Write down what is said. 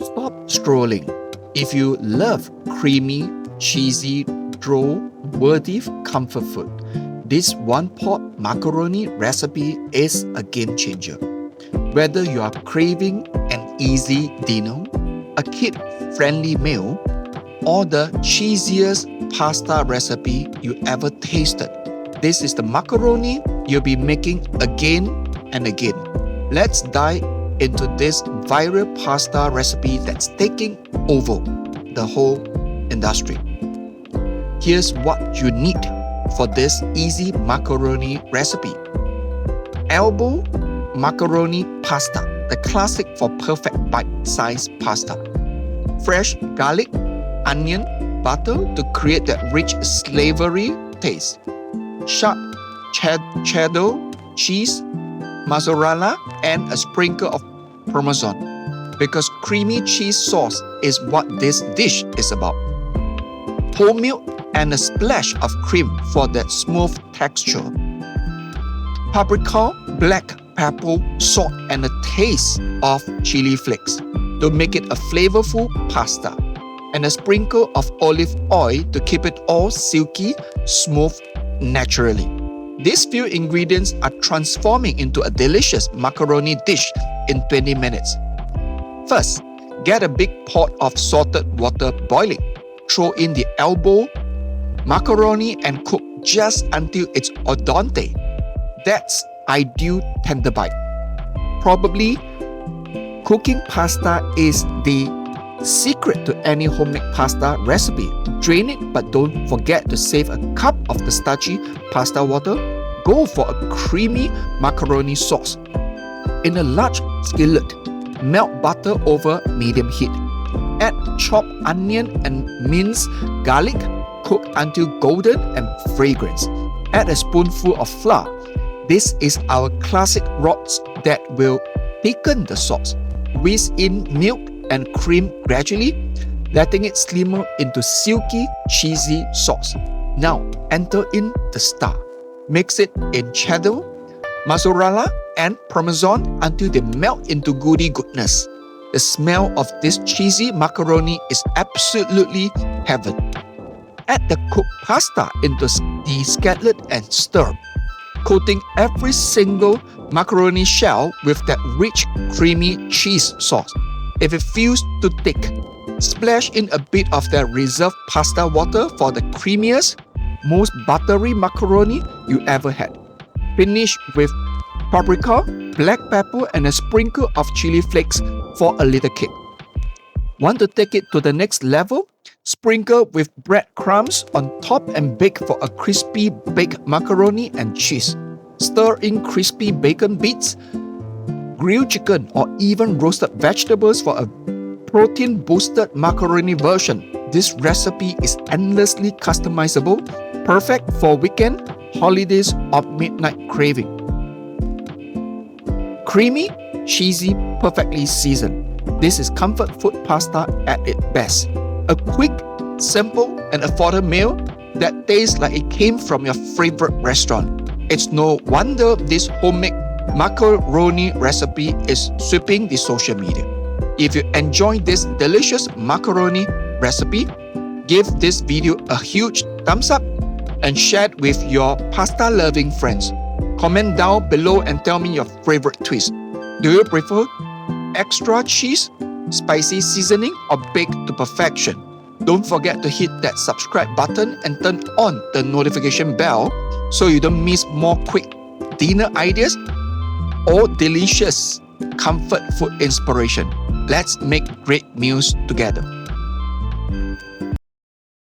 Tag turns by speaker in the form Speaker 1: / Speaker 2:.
Speaker 1: Stop strolling. If you love creamy, cheesy, droll, worthy comfort food, this one-pot macaroni recipe is a game changer. Whether you are craving an easy dinner, a kid-friendly meal, or the cheesiest pasta recipe you ever tasted, this is the macaroni you'll be making again and again. Let's dive into this viral pasta recipe that's taking over the whole industry. Here's what you need for this easy macaroni recipe. Elbow macaroni pasta, the classic for perfect bite-sized pasta. Fresh garlic, onion, butter to create that rich savory taste. Sharp cheddar cheese, mozzarella, and a sprinkle of Parmesan, because creamy cheese sauce is what this dish is about. Whole milk and a splash of cream for that smooth texture. Paprika, black pepper, salt, and a taste of chili flakes to make it a flavorful pasta, and a sprinkle of olive oil to keep it all silky, smooth, naturally. These few ingredients are transforming into a delicious macaroni dish in 20 minutes. First, get a big pot of salted water boiling. Throw in the elbow macaroni and cook just until it's al dente. That's ideal tender bite. Probably cooking pasta is the secret to any homemade pasta recipe. Drain it, but don't forget to save a cup of the starchy pasta water. Go for a creamy macaroni sauce. In a large skillet, melt butter over medium heat. Add chopped onion and minced garlic. Cook until golden and fragrant. Add a spoonful of flour. This is our classic rots that will thicken the sauce. Whisk in milk and cream gradually, letting it simmer into silky, cheesy sauce. Now enter in the star. Mix it in cheddar, mozzarella, and Parmesan until they melt into goody goodness. The smell of this cheesy macaroni is absolutely heaven. Add the cooked pasta into the skillet and stir, coating every single macaroni shell with that rich, creamy cheese sauce. If it feels too thick, splash in a bit of that reserved pasta water for the creamiest, most buttery macaroni you ever had. Finish with paprika, black pepper, and a sprinkle of chili flakes for a little kick. Want to take it to the next level? Sprinkle with breadcrumbs on top and bake for a crispy baked macaroni and cheese. Stir in crispy bacon bits, grilled chicken, or even roasted vegetables for a protein-boosted macaroni version. This recipe is endlessly customizable, perfect for weekend, holidays, or midnight craving. Creamy, cheesy, perfectly seasoned. This is comfort food pasta at its best. A quick, simple, and affordable meal that tastes like it came from your favorite restaurant. It's no wonder this homemade macaroni recipe is sweeping the social media. If you enjoyed this delicious macaroni recipe, give this video a huge thumbs up and share it with your pasta-loving friends. Comment down below and tell me your favorite twist. Do you prefer extra cheese, spicy seasoning, or baked to perfection? Don't forget to hit that subscribe button and turn on the notification bell so you don't miss more quick dinner ideas or delicious comfort food inspiration. Let's make great meals together.